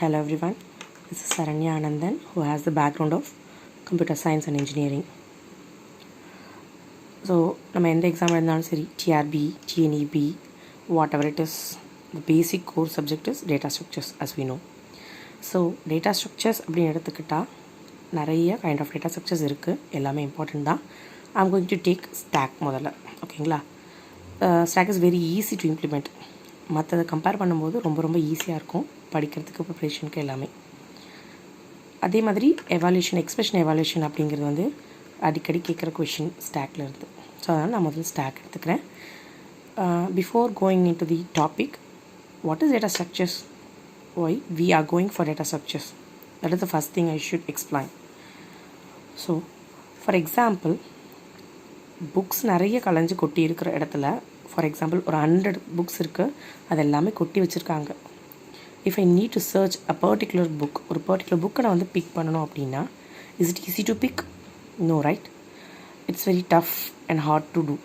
Hello everyone, this is Saranya Anandan who has the background of computer science and engineering. So, நம்ம எந்த exam எழுதினாலும் சரி TRB TNEB whatever it is the basic core subject is data structures as we know. So data structures அப்படின்னு எடுத்துக்கிட்டால் நிறைய kind of data structures இருக்குது, எல்லாமே important தான். I'm going to take stack முதல்ல. ஓகேங்களா? Stack is very easy to implement. மற்றதை compare பண்ணும்போது ரொம்ப ஈஸியாக இருக்கும் படிக்கிறதுக்கு, ப்ரிப்ரேஷனுக்கு எல்லாமே. அதே மாதிரி எவாலுவேஷன், எக்ஸ்பிரஷன் எவாலுவேஷன் அப்படிங்கிறது வந்து அடிக்கடி கேட்குற கொஷின் ஸ்டாக்கில் இருக்குது. ஸோ அதனால் நான் முதல்ல ஸ்டாக் எடுத்துக்கிறேன். Before going into the topic, what is data structures, why we are going for data structures, that is the first thing I should explain. So for example, books நிறைய கலைஞ்சு கொட்டி இருக்கிற இடத்துல, for example ஒரு 100 books இருக்குது, அது எல்லாமே கொட்டி வச்சுருக்காங்க. If I need to search a particular book, ஒரு பர்டிகுலர் புக்கை நான் வந்து பிக் பண்ணணும் அப்படின்னா, is it easy to pick? No, right? It's very tough and hard to do.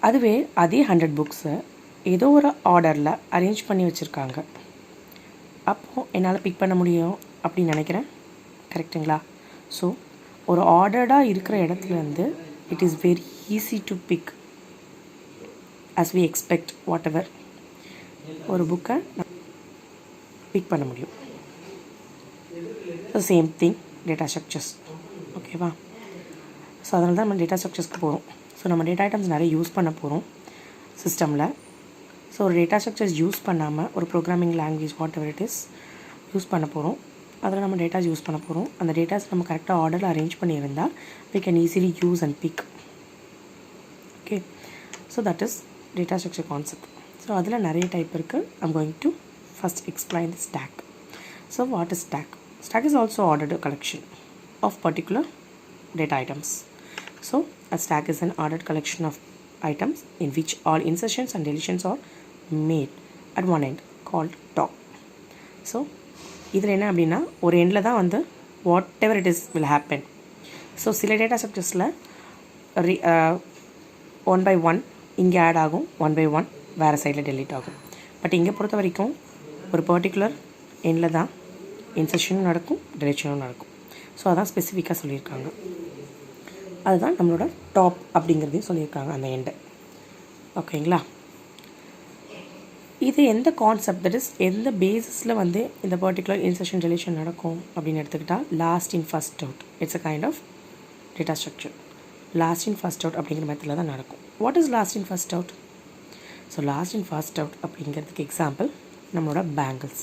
அதுவே அதே 100 புக்ஸை ஏதோ ஒரு ஆர்டரில் அரேஞ்ச் பண்ணி வச்சுருக்காங்க, அப்போது என்னால் பிக் பண்ண முடியும் அப்படின்னு நினைக்கிறேன். கரெக்டுங்களா? ஸோ ஒரு ஆர்டர்டாக இருக்கிற இடத்துலேருந்து it is very easy to pick as we expect whatever ஒரு புக்கை பிக் பண்ண முடியும். So same thing data structures. ஓகேவா? ஸோ அதனால தான் நம்ம டேட்டா ஸ்ட்ரக்சர்ஸ்க்கு போகிறோம். ஸோ நம்ம டேட்டா ஐட்டம்ஸ் நிறைய யூஸ் பண்ண போகிறோம் சிஸ்டமில். ஸோ ஒரு டேட்டா ஸ்ட்ரக்சர்ஸ் யூஸ் பண்ணாமல் ஒரு programming language what ever it is use பண்ண போகிறோம். அதில் நம்ம டேட்டாஸ் யூஸ் பண்ண போகிறோம். அந்த டேட்டாஸ் நம்ம கரெக்டாக ஆர்டரில் அரேஞ்ச் பண்ணியிருந்தால் we can easily use and pick. Okay, so that is data structure concept. So அதில் நிறைய டைப் இருக்குது. I'm going to first explain the stack. So what is stack? Stack is also ordered collection of particular data items. So a stack is an ordered collection of items in which all insertions and deletions are made at one end called top. So இதில் என்ன அப்படின்னா, ஒரு எண்டில் தான் வந்து what ever it is will happen. So சில data ஸ்ட்ரக்சர்ஸில் 1 by 1 இங்கே add ஆகும், 1 by 1 வேறு சைடில் டெலீட் ஆகும். பட் இங்கே பொறுத்த வரைக்கும் ஒரு பர்டிகுலர் எண்டில் தான் இன்சர்ஷனும் நடக்கும், டெலிஷனும் நடக்கும். ஸோ அதான் ஸ்பெசிஃபிக்காக சொல்லியிருக்காங்க. அதுதான் நம்மளோட டாப் அப்படிங்கிறதையும் சொல்லியிருக்காங்க, அந்த எண்டை. ஓகேங்களா? இது எந்த கான்செப்ட், தட் இஸ் எந்த பேசிஸில் வந்து இந்த பர்டிகுலர் இன்சர்ஷன் டெலிஷன் நடக்கும் அப்படின்னு எடுத்துக்கிட்டால், last in first out. It's a kind of data structure. Last in first out அப்படிங்கிற மெத்தடில் தான் நடக்கும். What is last in first out? So last in first out அப்படிங்கிறதுக்கு எக்ஸாம்பிள் நம்மளோட பேங்கிள்ஸ்.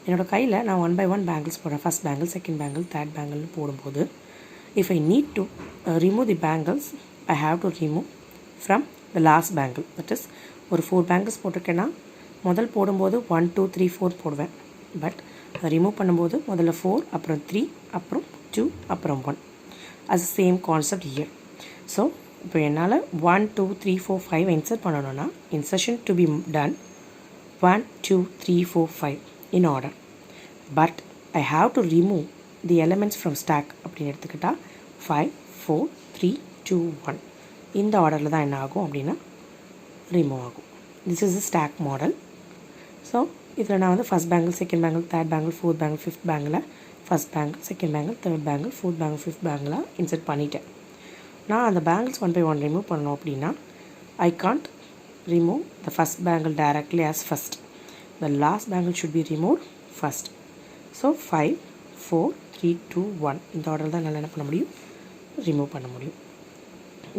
என்னோடய கையில் நான் 1 by 1 பேங்கிள்ஸ் போடுறேன். First bangle, second bangle, third பேங்கிள்னு போடும்போது, if I need to remove the bangles, I have to remove from the last bangle. That is ஒரு 4 bangles போட்டிருக்கேன்னா முதல் போடும்போது 1 2 3 4 போடுவேன். பட் அதை ரிமூவ் பண்ணும்போது முதல்ல 4, அப்புறம் 3, அப்புறம் 2, அப்புறம் 1. அது சேம் கான்செப்ட் இயர். ஸோ இப்போ என்னால் 1 2 3 4 5 இன்சர்ட் பண்ணணும்னா, insertion to be done 1 2 3 4 5 in order. But I have to remove the elements from stack அப்படின்னு எடுத்துக்கிட்டால் 5 4 3 2 1 இந்த ஆர்டரில் தான் என்ன ஆகும் அப்படின்னா ரிமூவ் ஆகும். This is the stack model. So இதில் நான் வந்து first bangle, second bangle, third bangle, fourth bangle, fifth bangle first bangle, second bangle, third bangle, fourth bangle, fifth பேங்கிளாக இன்சர்ட் பண்ணிட்டேன். நான் அந்த பேங்கிள்ஸ் 1 by 1 ரிமூவ் பண்ணணும் அப்படின்னா, I can't remove the first bangle directly as first. The last bangle should be remove first. So 5 4 3 2 1 இந்த order தான் நல்லா என்ன பண்ண முடியும், ரிமூவ் பண்ண முடியும்.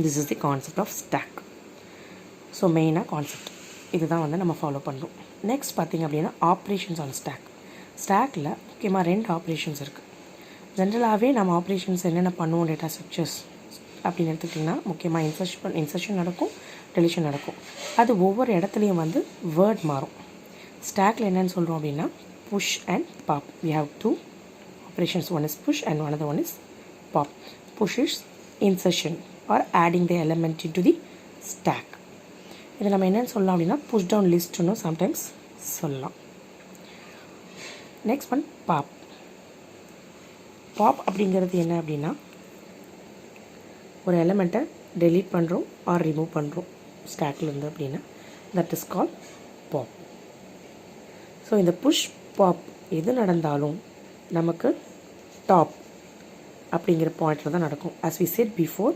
This is the concept of stack. So மெயினாக கான்செப்ட் இதுதான் வந்து நம்ம ஃபாலோ பண்ணுறோம். நெக்ஸ்ட் பார்த்திங்க அப்படின்னா ஆப்ரேஷன்ஸ் ஆன் ஸ்டாக். ஸ்டாக்கில் முக்கியமாக 2 ஆப்ரேஷன்ஸ் இருக்குது. ஜென்ரலாகவே நம்ம ஆப்ரேஷன்ஸ் என்னென்ன பண்ணுவோம் டேட்டா ஸ்ட்ரக்சர்ஸ் அப்படின்னு எடுத்துக்கிட்டிங்கன்னா, முக்கியமாக இன்சர்ஷன் நடக்கும், டெலிஷன் நடக்கும். அது ஒவ்வொரு இடத்துலையும் வந்து வேர்ட் மாறும். ஸ்டாக்கில் என்னென்னு சொல்கிறோம் அப்படின்னா push and pop. We have 2 operations. One is push and another one is pop. Push is insertion or adding the element into the stack. இதை நம்ம என்னென்னு சொல்லலாம் அப்படின்னா புஷ் டவுன் லிஸ்ட்டுன்னு சம்டைம்ஸ் சொல்லலாம். Next one pop. பாப் அப்படிங்கிறது என்ன அப்படின்னா, ஒரு எலிமெண்ட்டை டெலீட் பண்ணுறோம் ஆர் ரிமூவ் பண்ணுறோம் ஸ்டாக்லேருந்து அப்படின்னா, that is call pop. So இந்த புஷ் பாப் எது நடந்தாலும் நமக்கு டாப் அப்படிங்கிற பாயிண்டில் தான் நடக்கும். ஆஸ் வி செட் பிஃபோர்,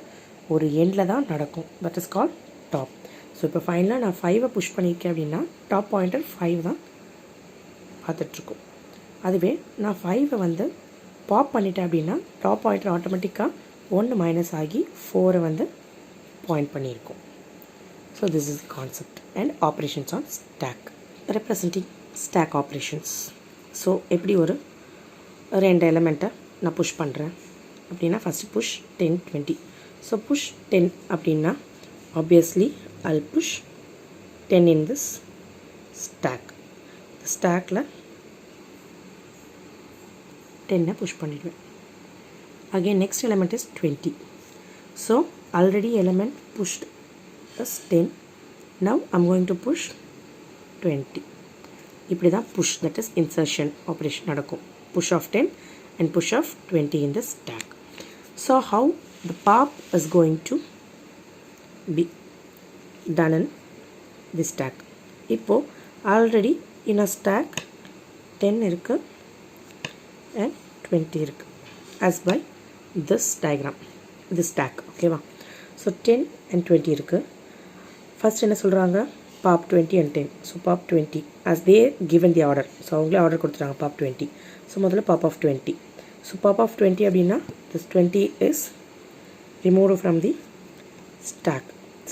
ஒரு எண்டில் தான் நடக்கும். That is call top. So இப்போ ஃபைனலாக நான் 5 புஷ் பண்ணியிருக்கேன் அப்படின்னா டாப் பாயிண்டர் 5 தான் பார்த்துட்ருக்கோம். அதுவே நான் 5 வந்து பாப் பண்ணிட்டேன் அப்படின்னா டாப் பாயிண்டர் ஆட்டோமேட்டிக்காக 1 மைனஸ் ஆகி 4 வந்து பாயிண்ட் பண்ணியிருக்கோம். So this is concept and operations on stack. Representing stack operations. So எப்படி ஒரு 2 எலிமெண்ட்டை நான் புஷ் பண்ணுறேன் அப்படின்னா ஃபஸ்ட்டு புஷ் 10 20. ஸோ புஷ் 10 அப்படின்னா obviously I'll push 10 in this stack. The stackல 10 push பண்ணிடுவேன். Again next element is 20. So already element pushed is 10. Now I'm going to push 20. இப்படி தான் push, that is insertion operation நடக்கும். Push of 10 and push of 20 in the stack. So how the pop is going to be done in the stack. இப்போ already in a stack 10 இருக்கு and 20 இருக்கு as by this diagram, this stack. ஓகேவா? So 10 and 20 இருக்கு. First என்ன சொல்கிறாங்க? pop 20 and 10. So pop 20 as they given the order. So அவங்களே order கொடுத்துட்டாங்க pop 20. So முதல்ல pop of 20. So pop of 20 அப்படின்னா this 20 is removed from the stack.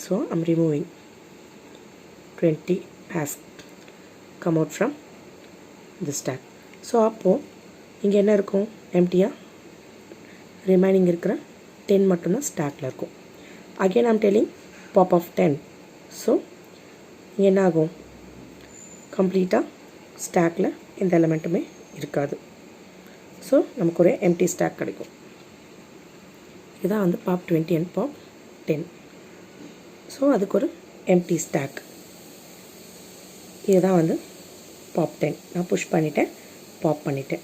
So I'm removing 20 has come out from the stack. So அப்போது இங்கே என்ன இருக்கும்? எம்டியாக remaining இருக்கிற 10 மட்டும்தான் ஸ்டாக்கில் இருக்கும். Again I'm telling pop of 10. So இங்கே என்ன ஆகும்? கம்ப்ளீட்டாக ஸ்டாக்கில் எந்த எலிமெண்ட்டுமே இருக்காது. ஸோ நமக்கு ஒரு எம்டி ஸ்டாக் கிடைக்கும். இதுதான் வந்து பாப் 20 அண்ட் பாப் 10. ஸோ அதுக்கு ஒரு எம்டி ஸ்டாக். இதுதான் வந்து பாப் 10. நான் புஷ் பண்ணிட்டேன், பாப் பண்ணிட்டேன்.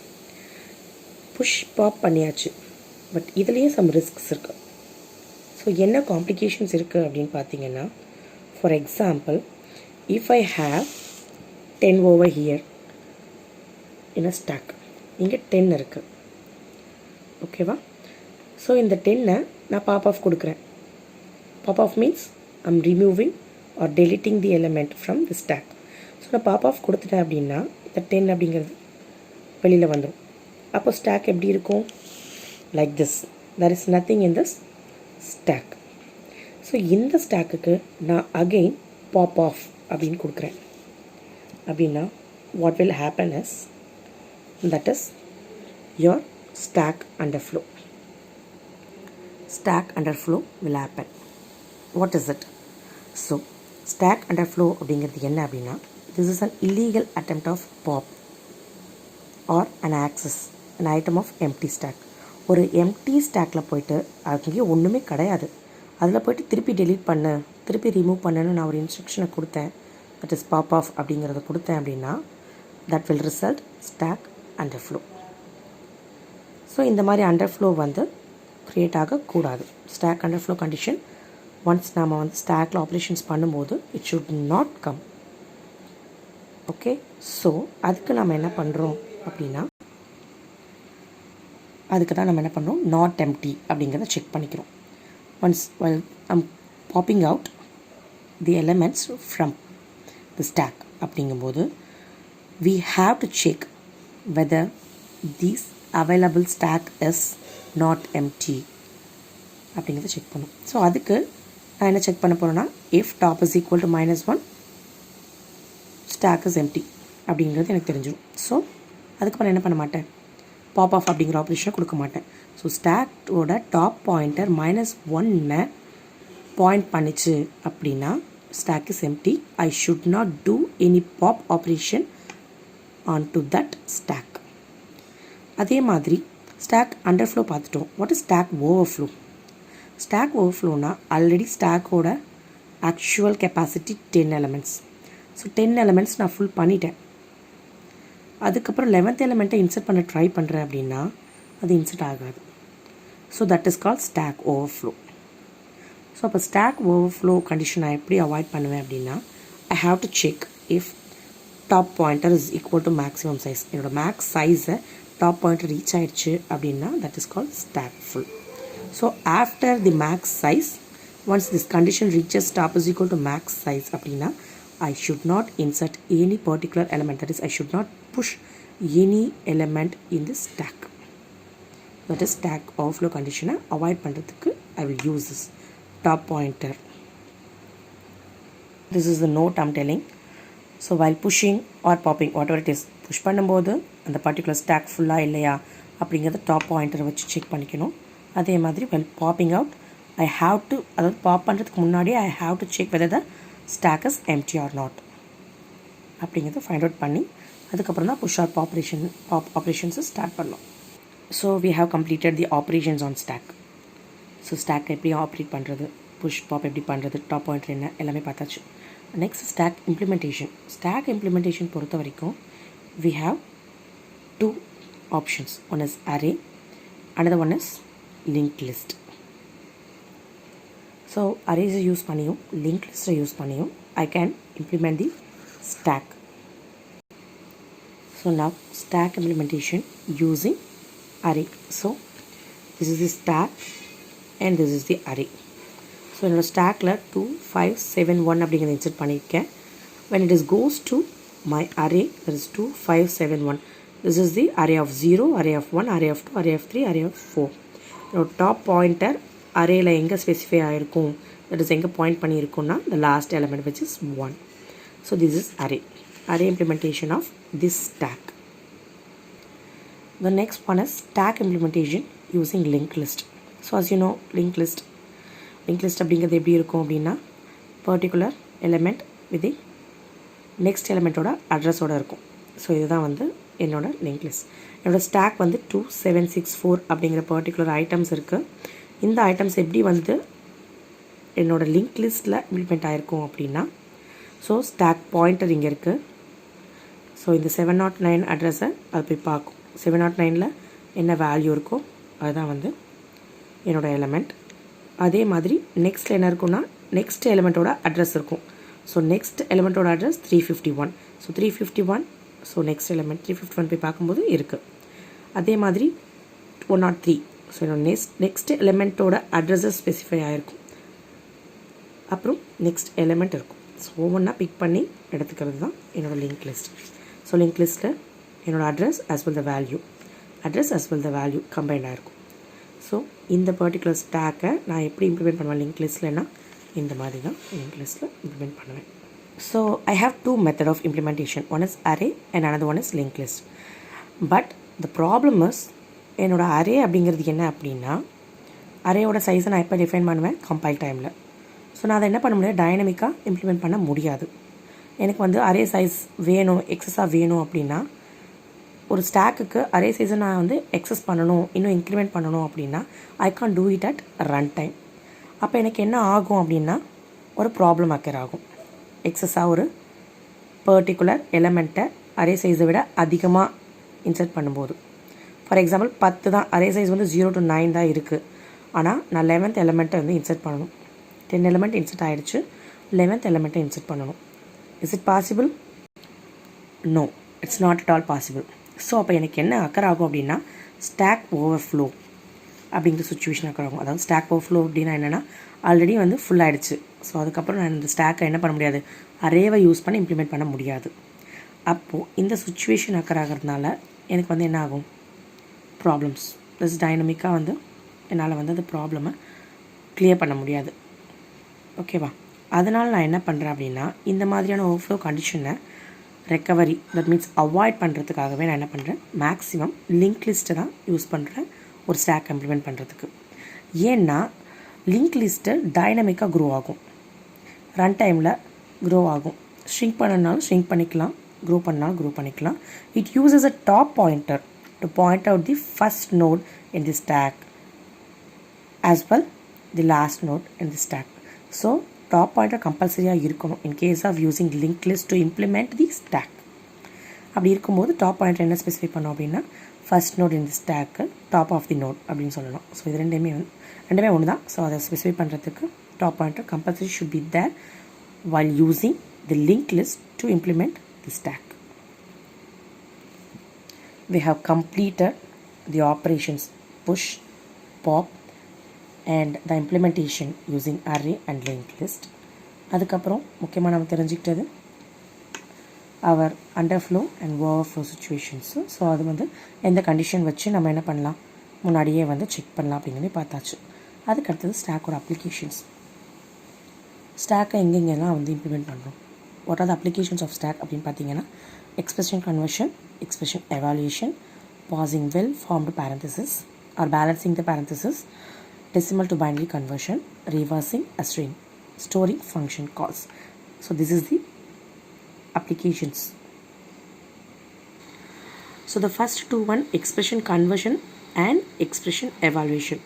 புஷ் பாப் பண்ணியாச்சு. பட் இதுலேயே சம் ரிஸ்க்ஸ் இருக்குது. ஸோ என்ன காம்ப்ளிகேஷன்ஸ் இருக்குது அப்படின்னு பார்த்தீங்கன்னா, for example if I have 10 over here in a stack, இங்கே 10 இருக்குது. ஓகேவா? ஸோ இந்த 10 நான் பாப் ஆஃப் கொடுக்குறேன். Pop off means I'm removing or deleting the element from the stack. So நான் பாப் ஆஃப் கொடுத்துட்டேன் அப்படின்னா இந்த 10 அப்படிங்கிறது வெளியில் வந்துடும். அப்போ ஸ்டாக் எப்படி இருக்கும்? Like this. there is nothing in this stack. So இந்த ஸ்டாக்குக்கு நான் அகெயின் பாப் ஆஃப் அப்படின்னு கொடுக்குறேன் அப்படின்னா what will happen is, that is your stack underflow. Stack underflow will happen. What is it? So stack underflow அப்படிங்கிறது என்ன அப்படின்னா, this is an illegal attempt of pop or an access, an item of empty stack. ஒரு empty ஸ்டாக்கில் போயிட்டு அங்கேயே ஒன்றுமே கிடையாது, அதில் போய்ட்டு திருப்பி டெலீட் பண்ணு, திருப்பி ரிமூவ் பண்ணுன்னு நான் ஒரு இன்ஸ்ட்ரக்ஷனை கொடுத்தேன், தட் இஸ் பாப் ஆஃப் அப்படிங்கிறத கொடுத்தேன் அப்படின்னா that will result stack underflow. So இந்த மாதிரி அண்டர்ஃப்ளோ வந்து க்ரியேட் ஆகக்கூடாது. ஸ்டாக் அண்டர்ஃப்ளோ கண்டிஷன் ஒன்ஸ் நாம் வந்து ஸ்டாக்கில் ஆப்ரேஷன்ஸ் பண்ணும்போது it should not come. Okay, so அதுக்கு நம்ம என்ன பண்ணுறோம் அப்படின்னா, அதுக்கு தான் நம்ம என்ன பண்ணுறோம், நாட் எம்டி அப்படிங்கிறத செக் பண்ணிக்கிறோம். Once well I'm popping out the elements from the stack அப்படிங்கும்போது we have to check whether this available stack is not empty அப்படிங்கிறத செக் பண்ணும். ஸோ அதுக்கு நான் என்ன செக் பண்ண போகிறேன்னா, if top is equal to -1 stack is empty அப்படிங்கிறது எனக்கு தெரிஞ்சிடும். ஸோ அதுக்கப்புறம் என்ன பண்ண மாட்டேன், பாப் ஆஃப் அப்படிங்கிற ஆப்ரேஷனை கொடுக்க மாட்டேன். ஸோ ஸ்டாக்கோட டாப் பாயிண்டர் -1 பாயிண்ட் பண்ணிச்சு அப்படின்னா stack is empty. I should not do any pop operation onto that stack. அதே மாதிரி ஸ்டாக் அண்டர்ஃப்ளோ பார்த்துட்டோம். What is stack overflow? ஸ்டாக் ஓவர்ஃப்ளோனா ஆல்ரெடி ஸ்டாக்கோட actual capacity 10 elements. So 10 elements நான் ஃபுல் பண்ணிட்டேன். அதுக்கப்புறம் 11th எலிமெண்ட்டை இன்சர்ட் பண்ண ட்ரை பண்ணுறேன் அப்படின்னா அது இன்சர்ட் ஆகாது. So that is call stack overflow. So அப்போ ஸ்டாக் ஓவர்ஃப்ளோ கண்டிஷன் நான் எப்படி அவாய்ட் பண்ணுவேன் அப்படின்னா, I have to check if top pointer is equal to maximum size. என்னோட மேக்ஸ் சைஸை டாப் பாயிண்டர் ரீச் ஆயிடுச்சு அப்படின்னா that is called stack full. So after the max size, once this condition reaches top is equal to max size அப்படின்னா I should not insert any particular element. That is, I should not push any element in the stack. That is, stack overflow condition avoid பண்ணுறதுக்கு I will use this top pointer. This is the note I'm telling. So while pushing or popping, whatever it is, push பண்ணும்போது அந்த particular stack ஃபுல்லாக இல்லையா அப்படிங்கிறத top பாயிண்டரை வச்சு check பண்ணிக்கணும். அதே மாதிரி while popping out, I have to, அதாவது பாப் பண்ணுறதுக்கு முன்னாடி I have to check whether the stack is empty or not அப்படிங்கிறத ஃபைண்ட் அவுட் பண்ணி அதுக்கப்புறம் தான் புஷ் ஆர் பாப் ஆப்ரேஷன்ஸை ஸ்டார்ட் பண்ணோம். So we have completed the operations on stack. So stack எப்படி ஆப்ரேட் பண்ணுறது, புஷ் பாப் எப்படி பண்ணுறது, டாப் பாயிண்டர் என்ன, எல்லாமே பார்த்தாச்சு. Next stack implementation. Stack implementation பொறுத்த வரைக்கும் we have two options. One is array, another one is linked list. So அரேஸை யூஸ் பண்ணியும் லிங்க் லிஸ்ட்டை யூஸ் பண்ணியும் I can implement the stack. So now stack implementation using array. So this is the stack and this is the array. So என்னோட ஸ்டாக்கில் 2 5 7 1 அப்படிங்கிறத insert பண்ணியிருக்கேன். when it is goes to my array, that is 2 5 7 1, this is the array of 0, array of 1, array of 2, array of 3, array of 4. என்னோட top pointer அரேயில் எங்கே specify ஆகிருக்கும், that is எங்கே point பண்ணியிருக்குன்னா the last element which is 1. So this is array implementation of this stack. The next one is stack implementation using linked list. So as you know, linked list அப்படிங்கிறது எப்படி இருக்கும் அப்படின்னா particular element with next எலிமெண்ட்டோட அட்ரஸோடு இருக்கும். So இதுதான் வந்து என்னோட link list. என்னோடய stock வந்து 2 7 6 4 அப்படிங்கிற பர்டிகுலர் ஐட்டம்ஸ் இருக்குது. இந்த ஐட்டம்ஸ் எப்படி வந்து என்னோடய லிங்க் லிஸ்ட்டில் இம்ப்ளிமெண்ட் ஆகிருக்கும் அப்படின்னா, ஸோ ஸ்டாக் பாயிண்டர் இங்கே இருக்குது. ஸோ இந்த 709 அட்ரஸை அது போய் பார்க்கும். 709ல் என்ன வேல்யூ இருக்கோ அதுதான் வந்து என்னோடய எலிமெண்ட். அதே மாதிரி நெக்ஸ்ட்டில் என்ன இருக்குன்னா நெக்ஸ்ட் எலிமெண்ட்டோட அட்ரஸ் இருக்கும். ஸோ நெக்ஸ்ட் எலிமெண்ட்டோட address 351. So 351, so next element 351 போய் பார்க்கும்போது இருக்குது. அதே மாதிரி 103, ஸோ என்னோட நெக்ஸ்ட் எலிமெண்ட்டோட அட்ரஸை ஸ்பெசிஃபை ஆகிருக்கும். அப்புறம் நெக்ஸ்ட் எலிமெண்ட் இருக்கும். ஸோ ஒவ்வொன்றா பிக் பண்ணி எடுத்துக்கிறது தான் என்னோடய லிங்க் லிஸ்ட். ஸோ லிங்க் லிஸ்ட்டில் என்னோடய address as well the value combined ஆகிருக்கும். ஸோ இந்த பர்டிகுலர் ஸ்டாக்கை நான் எப்படி இம்ப்ளிமெண்ட் பண்ணுவேன் லிங்க் லிஸ்ட்லன்னா இந்த மாதிரி தான் லிங்க் லிஸ்ட்டில் இம்ப்ளிமெண்ட் பண்ணுவேன். So I have two method of implementation. One is array and another one is linked list. But the problem is என்னோடய அரே அப்படிங்கிறது என்ன அப்படின்னா, அரேயோட சைஸை நான் எப்போ டிஃபைன் பண்ணுவேன், கம்பைல் டைமில். ஸோ நான் அதை என்ன பண்ண முடியாது, டைனமிக்காக இம்ப்ளிமெண்ட் பண்ண முடியாது. எனக்கு வந்து அரே சைஸ் வேணும், எக்ஸஸாக வேணும் அப்படின்னா, ஒரு ஸ்டாக்குக்கு அரே சைஸை நான் வந்து எக்ஸஸ் பண்ணணும், இன்னும் இன்க்ரிமெண்ட் பண்ணணும் அப்படின்னா I can do it at run time. அப்போ எனக்கு என்ன ஆகும் அப்படின்னா ஒரு ப்ராப்ளம் அக்கர் ஆகும். எக்ஸஸாக ஒரு பர்டிகுலர் எலிமெண்ட்டை அரே சைஸை விட அதிகமாக இன்சர்ட் பண்ணும்போது, ஃபார் எக்ஸாம்பிள் 10 தான் அரே சைஸ் வந்து 0 to 9 தான் இருக்குது. ஆனால் நான் 11th எலிமெண்ட்டை வந்து இன்சர்ட் பண்ணணும். 10 எலிமெண்ட் இன்சர்ட் ஆகிடுச்சு, 11th எலிமெண்ட்டை இன்சர்ட் பண்ணணும். Is it possible? No, it's not at all possible. So அப்போ எனக்கு என்ன அக்கர் ஆகும் அப்படின்னா ஸ்டாக் ஓவர்ஃப்ளோ அப்படிங்கிற சுச்சுவேஷன் அக்கர் ஆகும். அதாவது ஸ்டாக் ஓவர்ஃப்ளோ அப்படின்னா என்னென்னா ஆல்ரெடி வந்து ஃபுல் ஆகிடுச்சு. ஸோ அதுக்கப்புறம் நான் இந்த ஸ்டாக்கை என்ன பண்ண முடியாது, அரேவை யூஸ் பண்ணி இம்ப்ளிமெண்ட் பண்ண முடியாது. அப்போது இந்த சுச்சுவேஷன் அக்கர் ஆகிறதுனால எனக்கு வந்து என்ன ஆகும், ப்ராப்ளம்ஸ் ப்ளஸ் டைனமிக்காக வந்து என்னால் வந்து அந்த ப்ராப்ளமை கிளியர் பண்ண முடியாது. ஓகேவா? அதனால் நான் என்ன பண்ணுறேன் அப்படின்னா இந்த மாதிரியான ஓவர்ஃப்ளோ கண்டிஷனை ரெக்கவரி, தட் மீன்ஸ் அவாய்ட் பண்ணுறதுக்காகவே நான் என்ன பண்ணுறேன், மேக்ஸிமம் லிங்க் லிஸ்ட்டை தான் யூஸ் பண்ணுறேன் ஒரு ஸ்டாக் இம்ப்ளிமெண்ட் பண்ணுறதுக்கு. ஏன்னா லிங்க் லிஸ்ட்டு டைனமிக்காக க்ரோ ஆகும், ரன் டைமில் க்ரோ ஆகும். ஷ்ரிங்க் பண்ணனாலும் ஷ்ரிங்க் பண்ணிக்கலாம், க்ரோ பண்ணாலும் க்ரோ பண்ணிக்கலாம். It uses a top pointer to point out the first node in the stack as well the last node in the stack. So top pointer compulsory இருக்கணும் in case of using linked list to implement the stack. அப்படி இருக்கும்போது top pointer என்ன specify பண்ணோம் அப்படின்னா first node in the stack top of the node அப்படின்னு சொல்லலாம். So இது ரெண்டுமே ஒன்று தான். ஸோ அதை ஸ்பெசிஃபை பண்ணுறதுக்கு top pointer compulsory should be there while using the linked list to implement the stack. we have completed the operations push, pop and the implementation using array and linked list. அதுக்கப்புறம் முக்கியமாக நம்ம தெரிஞ்சுக்கிட்டது our underflow and overflow situations. So அது வந்து எந்த condition வச்சு நம்ம என்ன பண்ணலாம், முன்னாடியே வந்து செக் பண்ணலாம் அப்படிங்கிறதே பார்த்தாச்சு. அதுக்கடுத்தது ஸ்டாக்கோட அப்ளிகேஷன்ஸ். ஸ்டாக்கை எங்கெங்கெல்லாம் வந்து இம்ப்ளிமெண்ட் பண்ணுறோம், what are the applications of stack அப்படின்னு பார்த்தீங்கன்னா expression conversion, expression evaluation, pausing well formed parenthesis or balancing the parenthesis, decimal to binary conversion, reversing a string, storing function calls. So this is the applications. So the first two, one expression conversion and expression evaluation.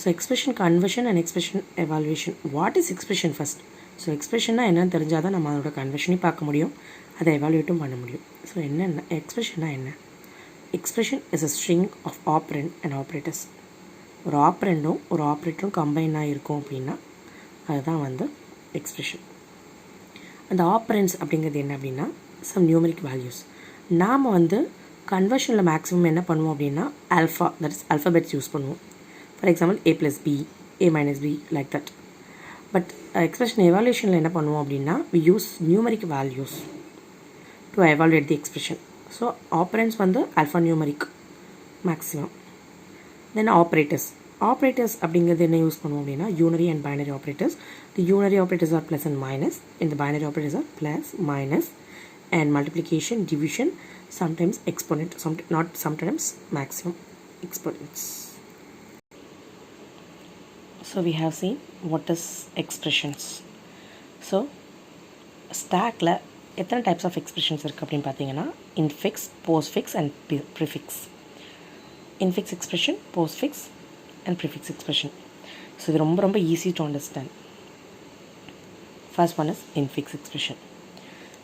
So expression conversion and expression evaluation. What is expression first? So expression என்னன்னு தெரிஞ்சால் தான் நம்ம அதோட கன்வர்ஷனையும் பார்க்க முடியும், அதை எவாலுவேட்டும் பண்ண முடியும். ஸோ என்னென்ன எக்ஸ்பிரஷன்னா என்ன? Expression is a string of operand and operators. ஒரு ஆப்ரெண்டும் ஒரு ஆப்ரேட்டரும் கம்பைனாக இருக்கும் அப்படின்னா அதுதான் வந்து எக்ஸ்பிரஷன். அந்த ஆப்ரெண்ட்ஸ் அப்படிங்கிறது என்ன அப்படின்னா சம் நியூமரிக் வேல்யூஸ். நாம் வந்து கன்வர்ஷனில் மேக்ஸிமம் என்ன பண்ணுவோம் அப்படின்னா alpha, that is alphabets use பண்ணுவோம். For example a + b, a - b like that. But expression எவாலுவேஷனில் என்ன பண்ணுவோம் அப்படின்னா we use numeric values to evaluate the expression. So operands வந்து alphanumeric maximum. Then operators. Operators அப்படிங்கிறது என்ன use பண்ணுவோம் அப்படின்னா unary and binary operators. The unary operators are plus and minus, இந்த binary operators are plus, minus and multiplication, division, sometimes exponent, not sometimes maximum exponents. So we have seen what is expressions. So stackல எத்தனை types of expressions இருக்குது அப்படின்னு பார்த்தீங்கன்னா infix, postfix and prefix. Infix expression, postfix and prefix expression. So இது ரொம்ப ரொம்ப easy to understand. First one is infix expression.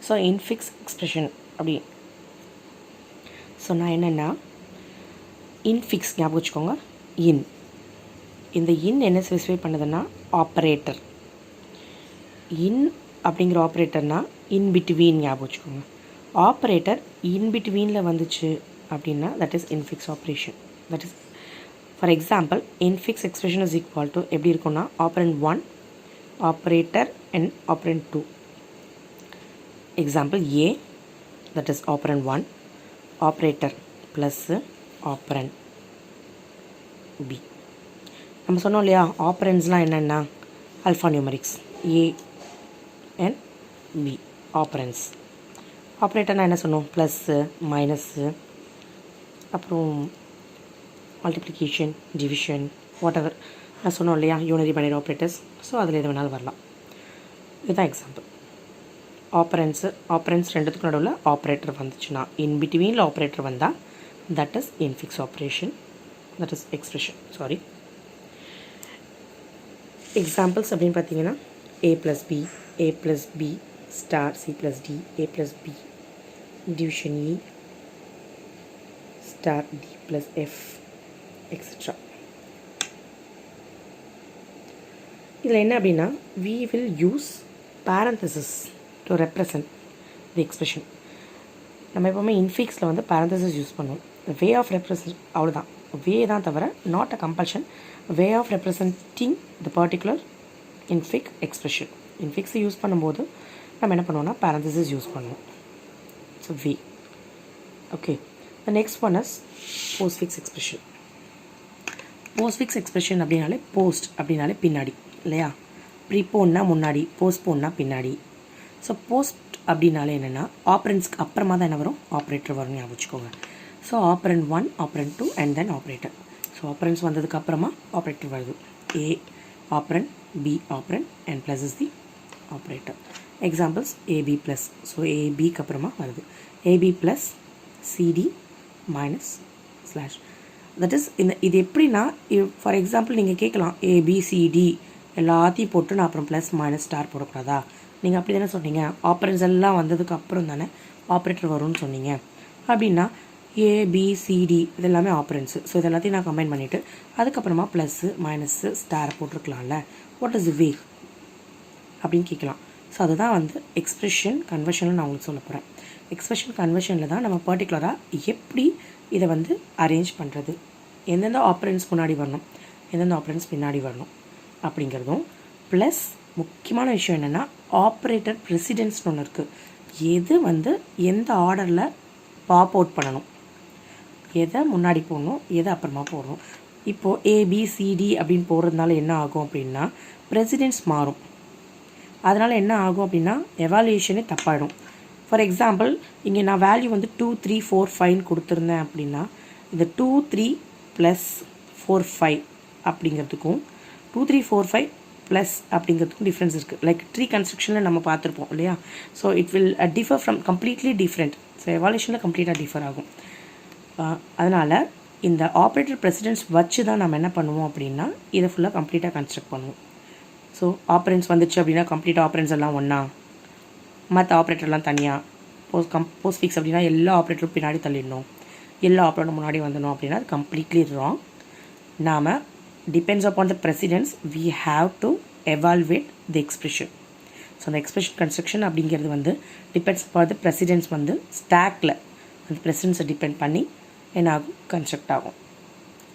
So infix expression அப்படி சொன்னால் என்னென்னா இன்ஃபிக்ஸ் ஞாபகம் வச்சுக்கோங்க, இன். இந்த இன் என்ன ஸ்பெசிஃபை பண்ணுதுன்னா ஆப்ரேட்டர். இன் அப்படிங்கிற ஆப்ரேட்டர்னால் இன்பிட்வீன் ஞாபகம் வச்சுக்கோங்க. ஆப்ரேட்டர் இன்பிட்வீனில் வந்துச்சு அப்படின்னா that is infix operation. That is for example infix expression is equal to எப்படி இருக்குன்னா operand 1, operator and operand 2. Example A, that is operand 1, operator plus operand B. நம்ம சொன்னோம் இல்லையா ஆப்ரண்ட்ஸ்லாம் என்னென்னா alpha numerics A and B ஆப்ரண்ட்ஸ். ஆப்ரேட்டர்னால் என்ன சொன்னோம், plus, minus, அப்புறம் multiplication, division, what ever நான் சொன்னோம் இல்லையா யூனரி பைனரி ஆப்ரேட்டர்ஸ். ஸோ அதில் எது வேணாலும் வரலாம். இதுதான் எக்ஸாம்பிள். ஆப்ரண்ட்ஸ் ரெண்டுத்துக்கு நடுவில் ஆப்ரேட்டர் வந்துச்சுன்னா இன்பிட்வீனில் ஆப்ரேட்டர் வந்தால் that is infix operation, that is expression. Sorry. Examples அப்படின்னு பார்த்தீங்கன்னா a + b, a + b star, c + d, a + b division e star, d + f etcetera. இதில் என்ன அப்படின்னா we will use parenthesis to represent the expression. நம்ம எப்போவுமே இன்ஃபிக்ஸில் வந்து parenthesis use பண்ணுவோம். Way of represent அவ்வளோதான், வே தான் தவிர not a compulsion. Way of representing the particular infix expression. இன்ஃபிக்ஸை யூஸ் பண்ணும்போது நம்ம என்ன பண்ணுவோம்னா parenthesis யூஸ் பண்ணுவோம். So way. Okay, the next one is postfix expression. Postfix expression அப்படின்னாலே போஸ்ட் அப்படின்னாலே பின்னாடி இல்லையா, ப்ரீபோன்னா முன்னாடி, போஸ்ட்போன்னா பின்னாடி. ஸோ போஸ்ட் அப்படின்னாலே என்னென்னா ஆப்ரண்ட்ஸ்க்கு அப்புறமா தான் என்ன வரும், ஆப்ரேட்டர் வரும்னு ஞாபகம் வச்சுக்கோங்க. So operand 1, operand 2 and then operator. So operands வந்ததுக்கு அப்புறமா ஆப்ரேட்டர் வருது. A operand, B operand and plus is the operator. Examples AB plus. So ABக்கு அப்புறமா வருது AB plus CD minus slash. That is இது எப்படின்னா ஃபார் எக்ஸாம்பிள் நீங்கள் கேட்கலாம் ABCD எல்லாத்தையும் போட்டு நான் அப்புறம் ப்ளஸ் மைனஸ் ஸ்டார் போடக்கூடாதா, நீங்கள் அப்படி தானே சொன்னீங்க, ஆப்ரண்ட்ஸ் எல்லாம் வந்ததுக்கு அப்புறம் தானே ஆப்ரேட்டர் வரும்னு சொன்னீங்க. அப்படின்னா ABCD இது எல்லாமே ஆப்ரண்ட்ஸு. ஸோ இது எல்லாத்தையும் நான் கம்பைன் பண்ணிவிட்டு அதுக்கப்புறமா ப்ளஸ்ஸு மைனஸ்ஸு ஸ்டார் போட்டிருக்கலாம்ல. வாட் இஸ் வே அப்படின்னு கேட்கலாம். ஸோ அதுதான் வந்து எக்ஸ்பிரஷன் கன்வர்ஷனில் நான் உங்களுக்கு சொல்ல போகிறேன். எக்ஸ்பிரஷன் கன்வர்ஷனில் தான் நம்ம பர்டிகுலராக எப்படி இதை வந்து அரேஞ்ச் பண்ணுறது, எந்தெந்த ஆப்ரண்ட்ஸ் முன்னாடி வரணும், எந்தெந்த ஆப்ரண்ட்ஸ் பின்னாடி வரணும் அப்படிங்கிறதும், ப்ளஸ் முக்கியமான விஷயம் என்னென்னா ஆப்ரேட்டர் ப்ரெசிடென்ட்ஸ்னு ஒன்று இருக்குது. எது வந்து எந்த ஆர்டரில் பாப் அவுட் பண்ணணும், எதை முன்னாடி போடணும், எதை அப்புறமா போடணும். இப்போது ஏபிசிடி அப்படின்னு போடுறதுனால என்ன ஆகும் அப்படின்னா ப்ரெசிடென்ட்ஸ் மாறும். அதனால் என்ன ஆகும் அப்படின்னா எவாலுவேஷனே தப்பாயிடும். ஃபார் எக்ஸாம்பிள் இங்கே நான் வேல்யூ வந்து 2 3 4 5 கொடுத்துருந்தேன் அப்படின்னா இந்த 2 3 + 4 5 அப்படிங்கிறதுக்கும் 2 3 4 5 ப்ளஸ் அப்படிங்கிறதுக்கும் டிஃப்ரென்ஸ் இருக்குது. லைக் ட்ரீ கன்ஸ்ட்ரக்ஷனில் நம்ம பார்த்துருப்போம் இல்லையா. So it will differ from completely different. So எவாலுவேஷனில் கம்ப்ளீட்டாக டிஃபர் ஆகும். அதனால் இந்த ஆப்ரேட்டர் ப்ரெசிடென்ட்ஸ் வச்சு தான் நம்ம என்ன பண்ணுவோம் அப்படின்னா இதை ஃபுல்லாக கம்ப்ளீட்டாக கன்ஸ்ட்ரக்ட் பண்ணுவோம். ஸோ ஆப்ரண்ட்ஸ் வந்துச்சு அப்படின்னா கம்ப்ளீட் ஆப்ரண்ட்ஸ் எல்லாம் ஒன்றா, மற்ற ஆப்ரேட்டர்லாம் தனியாக. போஸ்ட் ஃபிக்ஸ் அப்படின்னா எல்லா ஆப்ரேட்டரும் பின்னாடி தள்ளிடணும், எல்லா ஆப்ரேட்டரும் முன்னாடி வந்துடணும் அப்படின்னா அது கம்ப்ளீட்லி ராங். நாம் depends upon the precedence we have to evaluate the expression. So அந்த எக்ஸ்பிரஷன் கன்ஸ்ட்ரக்ஷன் அப்படிங்கிறது வந்து டிபெண்ட்ஸ் upon the precedence வந்து ஸ்டாக்கில் அந்த ப்ரெசிடென்ஸை டிபெண்ட் பண்ணி என்ன ஆகும், கன்ஸ்ட்ரக்ட் ஆகும்.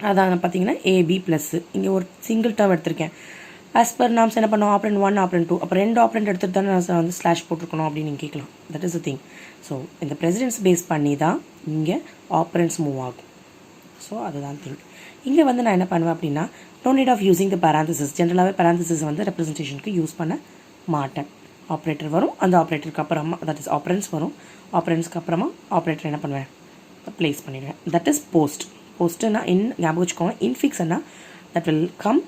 அதான் பார்த்தீங்கன்னா ஏபி ப்ளஸ்ஸு இங்கே ஒரு சிங்கிள் டேர்ம் எடுத்திருக்கேன். ஆஸ் பர் நாம்ஸ் என்ன பண்ணோம், ஆப்ரண்ட் 1 ஆப்ரண்ட் 2, அப்போ 2 ஆப்ரண்ட் எடுத்துகிட்டு தானே நான் வந்து ஸ்லாஷ் போட்டிருக்கணும் அப்படின்னு நீங்கள் கேட்கலாம். That is the thing. So இந்த ப்ரெசிடென்ஸ் பேஸ் பண்ணி தான் இங்கே ஆப்ரண்ட்ஸ் மூவ் ஆகும். ஸோ அதுதான் திங். இங்கே வந்து நான் என்ன பண்ணுவேன் அப்படின்னா no need of using the parenthesis. ஜென்ரலாகவே பேராந்திசிஸ் வந்து ரெப்ரஸன்டேஷனுக்கு யூஸ் பண்ண மாட்டேன். ஆப்ரேட்டர் வரும், அந்த ஆப்ரேட்டருக்கு அப்புறமா தட் இஸ் ஆப்ரண்ட்ஸ் வரும், ஆப்ரண்ட்ஸ்க்கு அப்புறமா ஆப்ரேட்டர் என்ன பண்ணுவேன், ப்ளேஸ் பண்ணிடுவேன். That is post. போஸ்ட்டுன்னா ஞாபகம் வச்சுக்கோங்க. இன்ஃபிக்ஸ்னா that will come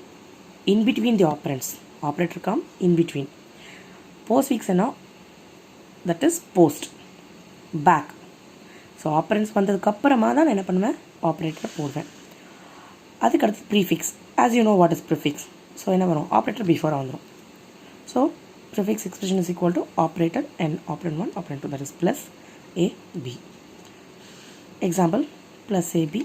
in between the operands, operator come in between. போஸ்ட் ஃபிக்ஸ்னா that is post back. So operands வந்ததுக்கப்புறமா தான் நான் என்ன பண்ணுவேன், ஆப்ரேட்டரை போடுவேன். அதுக்கடுத்து prefix. As you know what is prefix. So என்ன வரும், ஆப்ரேட்டர் பிஃபோராக வந்துடும். So prefix expression is equal to operator and operand 1 operand 2 that is plus AB. Example plus AB.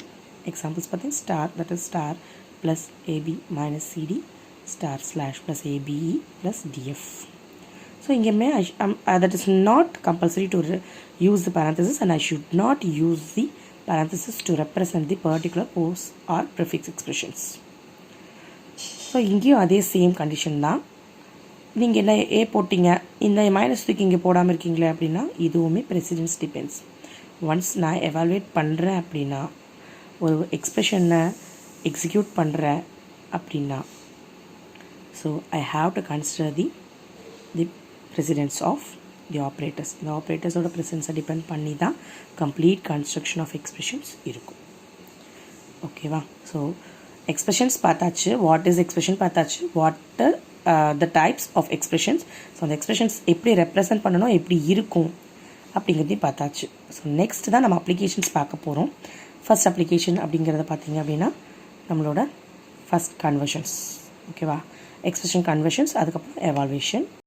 Examples பார்த்தீங்கன்னா star that is star plus AB minus CD star slash plus ABE plus DF. So இங்கேயுமே that is not compulsory to use the parenthesis and I should not use the parenthesis to represent the particular post or prefix expressions. So இங்கேயும் அதே same condition தான். நீங்கள் என்ன ஏ போட்டிங்க, இந்த minus தூக்கி இங்கே போடாமல் இருக்கீங்களே அப்படின்னா இதுவுமே ப்ரெசிடென்ஸ் டிபெண்ட்ஸ். ஒன்ஸ் நான் எவாலுவேட் பண்ணுறேன் அப்படின்னா ஒரு எக்ஸ்பிரஷனை எக்ஸிக்யூட் பண்ணுறேன் அப்படின்னா so I have to consider the precedence of the operators. இந்த ஆப்ரேட்டர்ஸோட ப்ரெசன்ஸை டிபெண்ட் பண்ணி தான் கம்ப்ளீட் கன்ஸ்ட்ரக்ஷன் ஆஃப் எக்ஸ்பிரஷன்ஸ் இருக்கும். ஓகேவா. ஸோ எக்ஸ்பிரஷன்ஸ் பார்த்தாச்சு, வாட் இஸ் எக்ஸ்பிரஷன் பார்த்தாச்சு, what the types of expressions. So அந்த எக்ஸ்பிரஷன்ஸ் எப்படி ரெப்ரசன்ட் பண்ணணும், எப்படி இருக்கும் அப்படிங்கிறதையும் பார்த்தாச்சு. ஸோ நெக்ஸ்ட் தான் நம்ம அப்ளிகேஷன்ஸ் பார்க்க போகிறோம். ஃபர்ஸ்ட் அப்ளிகேஷன் அப்படிங்கிறத பார்த்தீங்க அப்படின்னா நம்மளோட ஃபர்ஸ்ட் கன்வர்ஷன்ஸ். ஓகேவா. எக்ஸ்பிரஷன் கன்வர்ஷன்ஸ், அதுக்கப்புறம் எவால்வேஷன்.